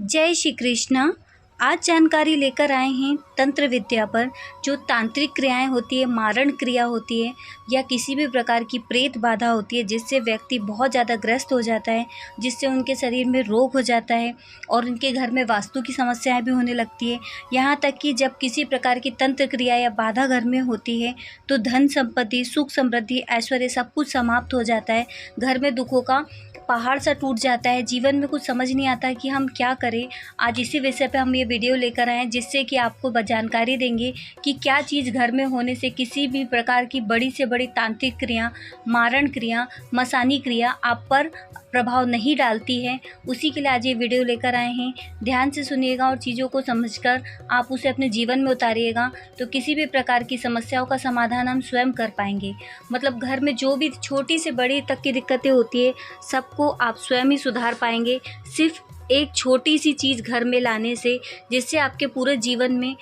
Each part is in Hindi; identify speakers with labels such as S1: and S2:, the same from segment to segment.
S1: जय श्री कृष्णा। आज जानकारी लेकर आए हैं तंत्र विद्या पर। जो तांत्रिक क्रियाएं होती है, मारण क्रिया होती है या किसी भी प्रकार की प्रेत बाधा होती है जिससे व्यक्ति बहुत ज़्यादा ग्रस्त हो जाता है, जिससे उनके शरीर में रोग हो जाता है और उनके घर में वास्तु की समस्याएं भी होने लगती है। यहाँ तक कि जब किसी प्रकार की तंत्र क्रिया या बाधा घर में होती है तो धन संपत्ति, सुख समृद्धि, ऐश्वर्य सब कुछ समाप्त हो जाता है। घर में दुखों का पहाड़ सा टूट जाता है। जीवन में कुछ समझ नहीं आता कि हम क्या करें। आज इसी विषय पे हम ये वीडियो लेकर आए हैं जिससे कि आपको जानकारी देंगे कि क्या चीज़ घर में होने से किसी भी प्रकार की बड़ी से बड़ी तांत्रिक क्रिया, मारण क्रिया, मसानी क्रिया आप पर प्रभाव नहीं डालती है। उसी के लिए आज ये वीडियो लेकर आए हैं। ध्यान से सुनिएगा और चीज़ों को समझकर आप उसे अपने जीवन में उतारिएगा तो किसी भी प्रकार की समस्याओं का समाधान हम स्वयं कर पाएंगे। मतलब घर में जो भी छोटी से बड़ी तक की दिक्कतें होती है सबको आप स्वयं ही सुधार पाएंगे, सिर्फ एक छोटी सी चीज़ घर में लाने से, जिससे आपके पूरे जीवन में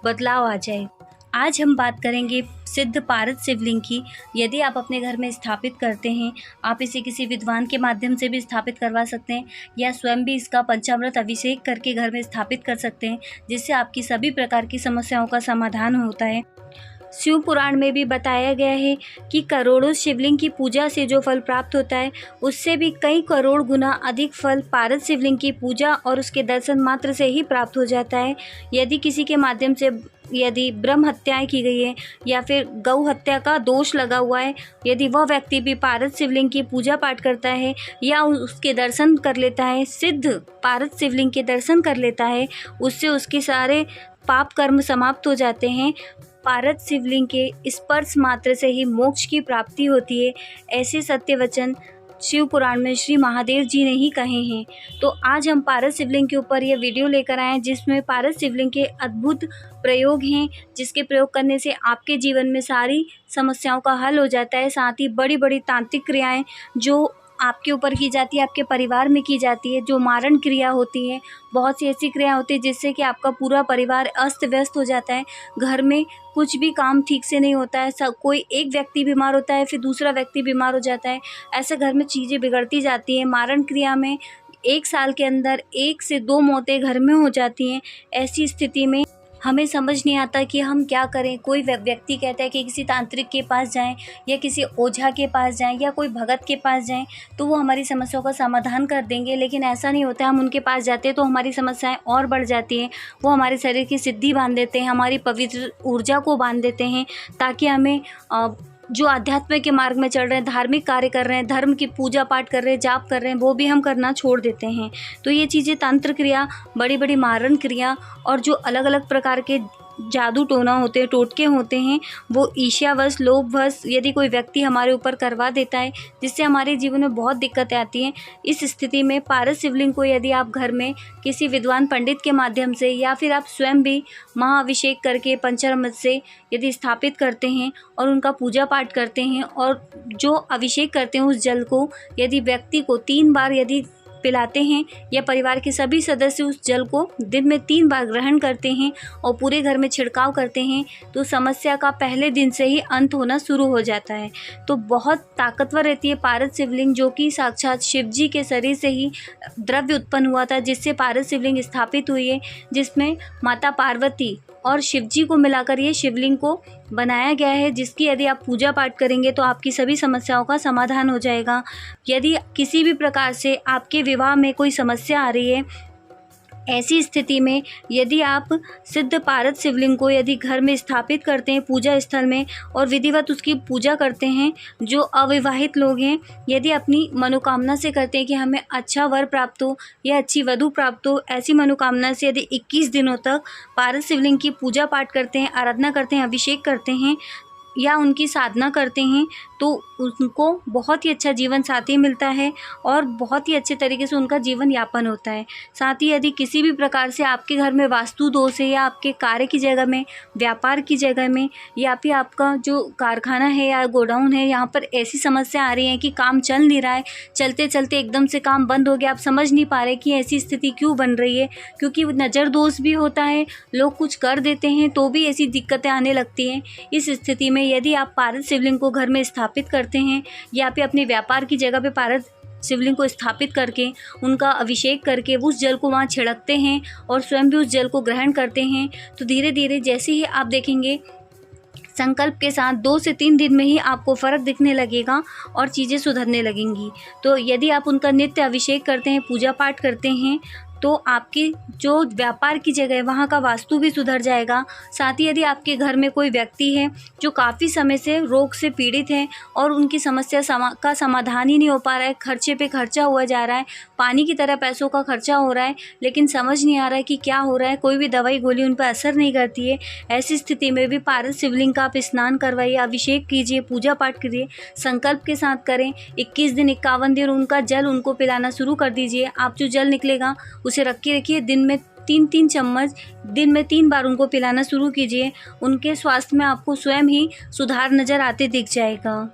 S1: बदलाव आ जाए। आज हम बात करेंगे सिद्ध पारद शिवलिंग की। यदि आप अपने घर में स्थापित करते हैं, आप इसे किसी विद्वान के माध्यम से भी स्थापित करवा सकते हैं या स्वयं भी इसका पंचामृत अभिषेक करके घर में स्थापित कर सकते हैं, जिससे आपकी सभी प्रकार की समस्याओं का समाधान होता है। शिव पुराण में भी बताया गया है कि करोड़ों शिवलिंग की पूजा से जो फल प्राप्त होता है उससे भी कई करोड़ गुना अधिक फल पारद शिवलिंग की पूजा और उसके दर्शन मात्र से ही प्राप्त हो जाता है। यदि किसी के माध्यम से यदि ब्रह्म हत्याएं की गई है या फिर गौ हत्या का दोष लगा हुआ है, यदि वह व्यक्ति भी पारद शिवलिंग की पूजा पाठ करता है या उसके दर्शन कर लेता है, सिद्ध पारद शिवलिंग के दर्शन कर लेता है, उससे उसके सारे पाप कर्म समाप्त हो जाते हैं। पारद शिवलिंग के स्पर्श मात्र से ही मोक्ष की प्राप्ति होती है। ऐसे सत्य वचन शिव पुराण में श्री महादेव जी ने ही कहे हैं। तो आज हम पारद शिवलिंग के ऊपर यह वीडियो लेकर आए हैं जिसमें पारद शिवलिंग के अद्भुत प्रयोग हैं, जिसके प्रयोग करने से आपके जीवन में सारी समस्याओं का हल हो जाता है। साथ ही बड़ी बड़ी तांत्रिक क्रियाएं जो आपके ऊपर की जाती है, आपके परिवार में की जाती है, जो मारण क्रिया होती है, बहुत सी ऐसी क्रिया होती है जिससे कि आपका पूरा परिवार अस्त व्यस्त हो जाता है। घर में कुछ भी काम ठीक से नहीं होता है, सब कोई एक व्यक्ति बीमार होता है फिर दूसरा व्यक्ति बीमार हो जाता है। ऐसे घर में चीज़ें बिगड़ती जाती हैं। मारण क्रिया में 1 साल के अंदर 1 से 2 मौतें घर में हो जाती हैं। ऐसी स्थिति में हमें समझ नहीं आता कि हम क्या करें। कोई व्यक्ति कहता है कि किसी तांत्रिक के पास जाएं या किसी ओझा के पास जाएं या कोई भगत के पास जाएं तो वो हमारी समस्याओं का समाधान कर देंगे, लेकिन ऐसा नहीं होता है। हम उनके पास जाते हैं तो हमारी समस्याएं और बढ़ जाती हैं। वो हमारे शरीर की सिद्धि बांध देते हैं, हमारी पवित्र ऊर्जा को बांध देते हैं, ताकि हमें जो आध्यात्म के मार्ग में चल रहे हैं, धार्मिक कार्य कर रहे हैं, धर्म की पूजा पाठ कर रहे हैं, जाप कर रहे हैं, वो भी हम करना छोड़ देते हैं। तो ये चीज़ें तंत्र क्रिया, बड़ी बड़ी मारण क्रिया और जो अलग अलग प्रकार के जादू टोना होते हैं, टोटके होते हैं, वो ईर्ष्यावश, लोभवश यदि कोई व्यक्ति हमारे ऊपर करवा देता है जिससे हमारे जीवन में बहुत दिक्कतें आती हैं। इस स्थिति में पारद शिवलिंग को यदि आप घर में किसी विद्वान पंडित के माध्यम से या फिर आप स्वयं भी महाअभिषेक करके पंचामृत से यदि स्थापित करते हैं और उनका पूजा पाठ करते हैं और जो अभिषेक करते हैं उस जल को यदि व्यक्ति को 3 बार यदि पिलाते हैं या परिवार के सभी सदस्य उस जल को दिन में 3 बार ग्रहण करते हैं और पूरे घर में छिड़काव करते हैं तो समस्या का पहले दिन से ही अंत होना शुरू हो जाता है। तो बहुत ताकतवर रहती है पारद शिवलिंग, जो कि साक्षात शिव जी के शरीर से ही द्रव्य उत्पन्न हुआ था जिससे पारद शिवलिंग स्थापित हुई है, जिसमें माता पार्वती और शिव जी को मिलाकर ये शिवलिंग को बनाया गया है, जिसकी यदि आप पूजा पाठ करेंगे तो आपकी सभी समस्याओं का समाधान हो जाएगा। यदि किसी भी प्रकार से आपके विवाह में कोई समस्या आ रही है, ऐसी स्थिति में यदि आप सिद्ध पारद शिवलिंग को यदि घर में स्थापित करते हैं पूजा स्थल में और विधिवत उसकी पूजा करते हैं, जो अविवाहित लोग हैं यदि अपनी मनोकामना से करते हैं कि हमें अच्छा वर प्राप्त हो या अच्छी वधु प्राप्त हो, ऐसी मनोकामना से यदि 21 दिनों तक पारद शिवलिंग की पूजा पाठ करते हैं, आराधना करते हैं, अभिषेक करते हैं या उनकी साधना करते हैं तो उनको बहुत ही अच्छा जीवन साथी मिलता है और बहुत ही अच्छे तरीके से उनका जीवन यापन होता है। साथ ही यदि किसी भी प्रकार से आपके घर में वास्तु दोष है या आपके कार्य की जगह में, व्यापार की जगह में या फिर आपका जो कारखाना है या गोडाउन है, यहाँ पर ऐसी समस्या आ रही है कि काम चल नहीं रहा है, चलते चलते एकदम से काम बंद हो गया, आप समझ नहीं पा रहे कि ऐसी स्थिति क्यों बन रही है, क्योंकि नज़र दोष भी होता है, लोग कुछ कर देते हैं तो भी ऐसी दिक्कतें आने लगती हैं। इस स्थिति में यदि आप पारद शिवलिंग को घर में स्थापित करते हैं या फिर अपने व्यापार की जगह पे पारद शिवलिंग को स्थापित करके उनका अभिषेक करके उस जल को वहाँ छिड़कते हैं और स्वयं भी उस जल को ग्रहण करते हैं, तो धीरे धीरे जैसे ही आप देखेंगे संकल्प के साथ 2 से 3 दिन में ही आपको फ़र्क दिखने लगेगा और चीज़ें सुधरने लगेंगी। तो यदि आप उनका नित्य अभिषेक करते हैं, पूजा पाठ करते हैं, तो आपकी जो व्यापार की जगह है वहाँ का वास्तु भी सुधर जाएगा। साथ ही यदि आपके घर में कोई व्यक्ति है जो काफ़ी समय से रोग से पीड़ित है और उनकी समस्या का समाधान ही नहीं हो पा रहा है, खर्चे पे खर्चा हुआ जा रहा है, पानी की तरह पैसों का खर्चा हो रहा है, लेकिन समझ नहीं आ रहा है कि क्या हो रहा है, कोई भी दवाई गोली उन पर असर नहीं करती है, ऐसी स्थिति में भी पारस शिवलिंग का आप स्नान करवाइए, अभिषेक कीजिए, पूजा पाठ करिए, संकल्प के साथ करें। 21 दिन 51 दिन उनका जल उनको पिलाना शुरू कर दीजिए। आप जो जल निकलेगा उसे रखिए, दिन में 3-3 चम्मच दिन में 3 बार उनको पिलाना शुरू कीजिए। उनके स्वास्थ्य में आपको स्वयं ही सुधार नज़र आते दिख जाएगा।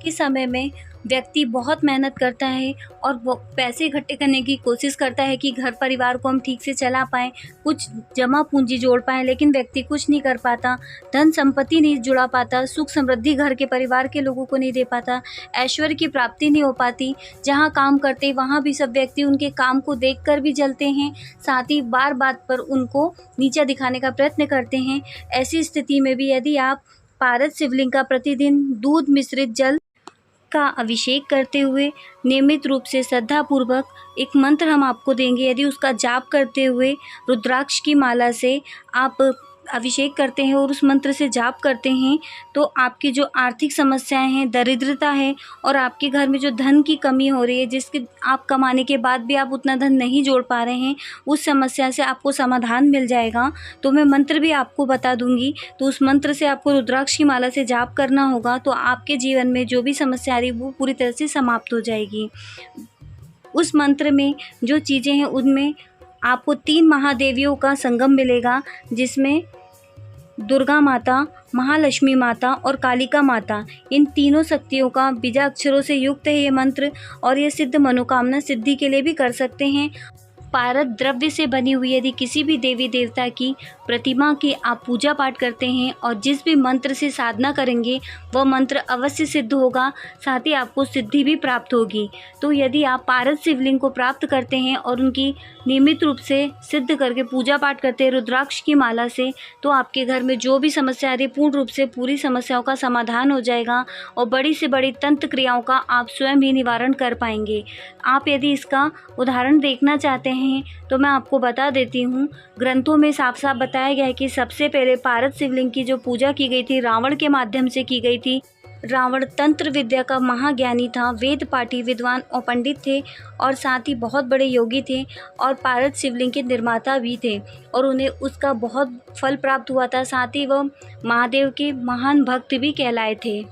S1: इस समय में व्यक्ति बहुत मेहनत करता है और वो पैसे इकट्ठे करने की कोशिश करता है कि घर परिवार को हम ठीक से चला पाएँ, कुछ जमा पूंजी जोड़ पाएँ, लेकिन व्यक्ति कुछ नहीं कर पाता, धन संपत्ति नहीं जुड़ा पाता, सुख समृद्धि घर के परिवार के लोगों को नहीं दे पाता, ऐश्वर्य की प्राप्ति नहीं हो पाती। जहाँ काम करते वहाँ भी सब व्यक्ति उनके काम को देखकर भी जलते हैं, साथ ही बार बात पर उनको नीचा दिखाने का प्रयत्न करते हैं। ऐसी स्थिति में भी यदि आप पारस शिवलिंग का प्रतिदिन दूध मिश्रित जल का अभिषेक करते हुए नियमित रूप से श्रद्धापूर्वक एक मंत्र हम आपको देंगे, यदि उसका जाप करते हुए रुद्राक्ष की माला से आप अभिषेक करते हैं और उस मंत्र से जाप करते हैं, तो आपकी जो आर्थिक समस्याएं हैं, दरिद्रता है और आपके घर में जो धन की कमी हो रही है, जिसके आप कमाने के बाद भी आप उतना धन नहीं जोड़ पा रहे हैं, उस समस्या से आपको समाधान मिल जाएगा। तो मैं मंत्र भी आपको बता दूंगी, तो उस मंत्र से आपको रुद्राक्ष की माला से जाप करना होगा, तो आपके जीवन में जो भी समस्या आ रही है वो पूरी तरह से समाप्त हो जाएगी। उस मंत्र में जो चीज़ें हैं उनमें आपको 3 महादेवियों का संगम मिलेगा, जिसमें दुर्गा माता, महालक्ष्मी माता और कालिका माता, इन तीनों शक्तियों का बीजाक्षरों से युक्त है ये मंत्र, और ये सिद्ध मनोकामना सिद्धि के लिए भी कर सकते हैं। पारद द्रव्य से बनी हुई यदि किसी भी देवी देवता की प्रतिमा की आप पूजा पाठ करते हैं और जिस भी मंत्र से साधना करेंगे वह मंत्र अवश्य सिद्ध होगा, साथ ही आपको सिद्धि भी प्राप्त होगी। तो यदि आप पारद शिवलिंग को प्राप्त करते हैं और उनकी नियमित रूप से सिद्ध करके पूजा पाठ करते हैं रुद्राक्ष की माला से, तो आपके घर में जो भी समस्या आ रही है पूर्ण रूप से पूरी समस्याओं का समाधान हो जाएगा और बड़ी से बड़ी तंत्र क्रियाओं का आप स्वयं ही निवारण कर पाएंगे। आप यदि इसका उदाहरण देखना चाहते हैं तो मैं आपको बता देती हूँ। ग्रंथों में साफ साफ बताया गया है कि सबसे पहले पारद शिवलिंग की जो पूजा की गई थी रावण के माध्यम से की गई थी। रावण तंत्र विद्या का महाज्ञानी था, वेद पाठी, विद्वान और पंडित थे और साथ ही बहुत बड़े योगी थे और पारद शिवलिंग के निर्माता भी थे और उन्हें उसका बहुत फल प्राप्त हुआ था। साथ ही वह महादेव के महान भक्त भी कहलाए थे।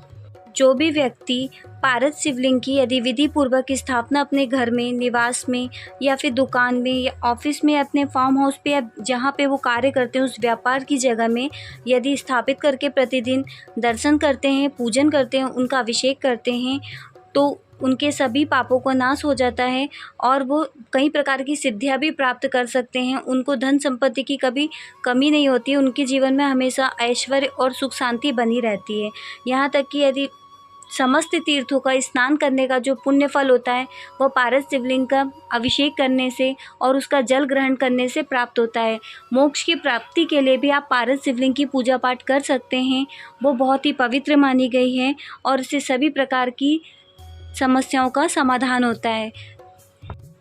S1: जो भी व्यक्ति पारद शिवलिंग की यदि विधि पूर्वक स्थापना अपने घर में, निवास में या फिर दुकान में या ऑफिस में, अपने फार्म हाउस पे या जहाँ पे वो कार्य करते हैं उस व्यापार की जगह में यदि स्थापित करके प्रतिदिन दर्शन करते हैं, पूजन करते हैं, उनका अभिषेक करते हैं, तो उनके सभी पापों का नाश हो जाता है और वो कई प्रकार की सिद्धियां भी प्राप्त कर सकते हैं। उनको धन संपत्ति की कभी कमी नहीं होती है, उनके जीवन में हमेशा ऐश्वर्य और सुख शांति बनी रहती है। यहाँ तक कि यदि समस्त तीर्थों का स्नान करने का जो पुण्य फल होता है वह पारद शिवलिंग का अभिषेक करने से और उसका जल ग्रहण करने से प्राप्त होता है। मोक्ष की प्राप्ति के लिए भी आप पारद शिवलिंग की पूजा पाठ कर सकते हैं। वो बहुत ही पवित्र मानी गई है और इससे सभी प्रकार की समस्याओं का समाधान होता है।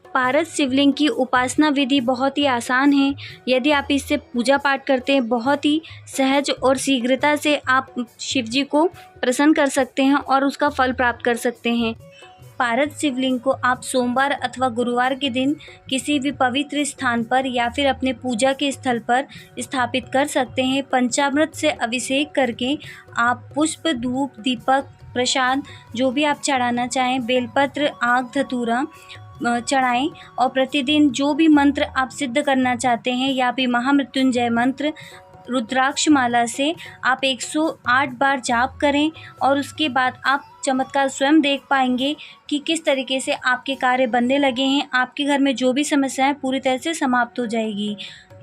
S1: पारद शिवलिंग की उपासना विधि बहुत ही आसान है। यदि आप इससे पूजा पाठ करते हैं बहुत ही सहज और शीघ्रता से आप शिव जी को प्रसन्न कर सकते हैं और उसका फल प्राप्त कर सकते हैं। पारद शिवलिंग को आप सोमवार अथवा गुरुवार के दिन किसी भी पवित्र स्थान पर या फिर अपने पूजा के स्थल पर स्थापित कर सकते हैं। पंचामृत से अभिषेक करके आप पुष्प, धूप, दीपक, प्रसाद जो भी आप चढ़ाना चाहें, बेलपत्र, आग, धतूरा चढ़ाएं और प्रतिदिन जो भी मंत्र आप सिद्ध करना चाहते हैं या फिर महामृत्युंजय मंत्र रुद्राक्ष माला से आप 108 बार जाप करें और उसके बाद आप चमत्कार स्वयं देख पाएंगे कि किस तरीके से आपके कार्य बनने लगे हैं। आपके घर में जो भी समस्या है पूरी तरह से समाप्त हो जाएगी।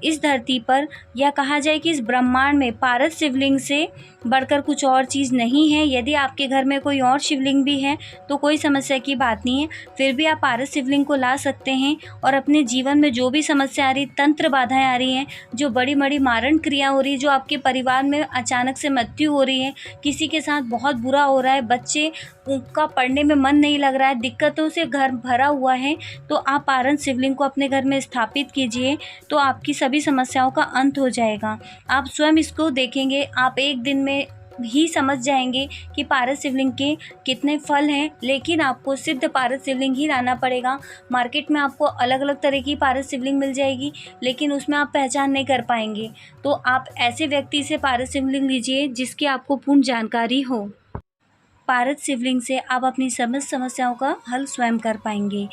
S1: इस धरती पर या कहा जाए कि इस ब्रह्मांड में पारस शिवलिंग से बढ़कर कुछ और चीज़ नहीं है। यदि आपके घर में कोई और शिवलिंग भी है तो कोई समस्या की बात नहीं है, फिर भी आप पारस शिवलिंग को ला सकते हैं और अपने जीवन में जो भी समस्या आ रही, तंत्र बाधाएं आ रही हैं, जो बड़ी बड़ी मारण क्रिया हो रही है, जो आपके परिवार में अचानक से मृत्यु हो रही है, किसी के साथ बहुत बुरा हो रहा है, बच्चे का पढ़ने में मन नहीं लग रहा है, दिक्कतों से घर भरा हुआ है, तो आप पारस शिवलिंग को अपने घर में स्थापित कीजिए तो आपकी सभी समस्याओं का अंत हो जाएगा। आप स्वयं इसको देखेंगे, आप एक दिन में ही समझ जाएंगे कि पारस शिवलिंग के कितने फल हैं। लेकिन आपको सिद्ध पारस शिवलिंग ही लाना पड़ेगा। मार्केट में आपको अलग अलग तरह की पारस शिवलिंग मिल जाएगी, लेकिन उसमें आप पहचान नहीं कर पाएंगे। तो आप ऐसे व्यक्ति से पारस शिवलिंग लीजिए जिसकी आपको पूर्ण जानकारी हो। पारस शिवलिंग से आप अपनी समस्त समस्याओं का हल स्वयं कर पाएंगे।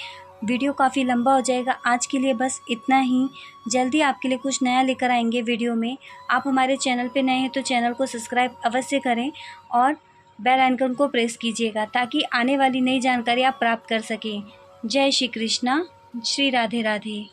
S1: वीडियो काफ़ी लंबा हो जाएगा, आज के लिए बस इतना ही। जल्दी आपके लिए कुछ नया लेकर आएंगे वीडियो में। आप हमारे चैनल पे नए हैं तो चैनल को सब्सक्राइब अवश्य करें और बेल आइकन को प्रेस कीजिएगा ताकि आने वाली नई जानकारी आप प्राप्त कर सकें। जय श्री कृष्णा, श्री राधे राधे।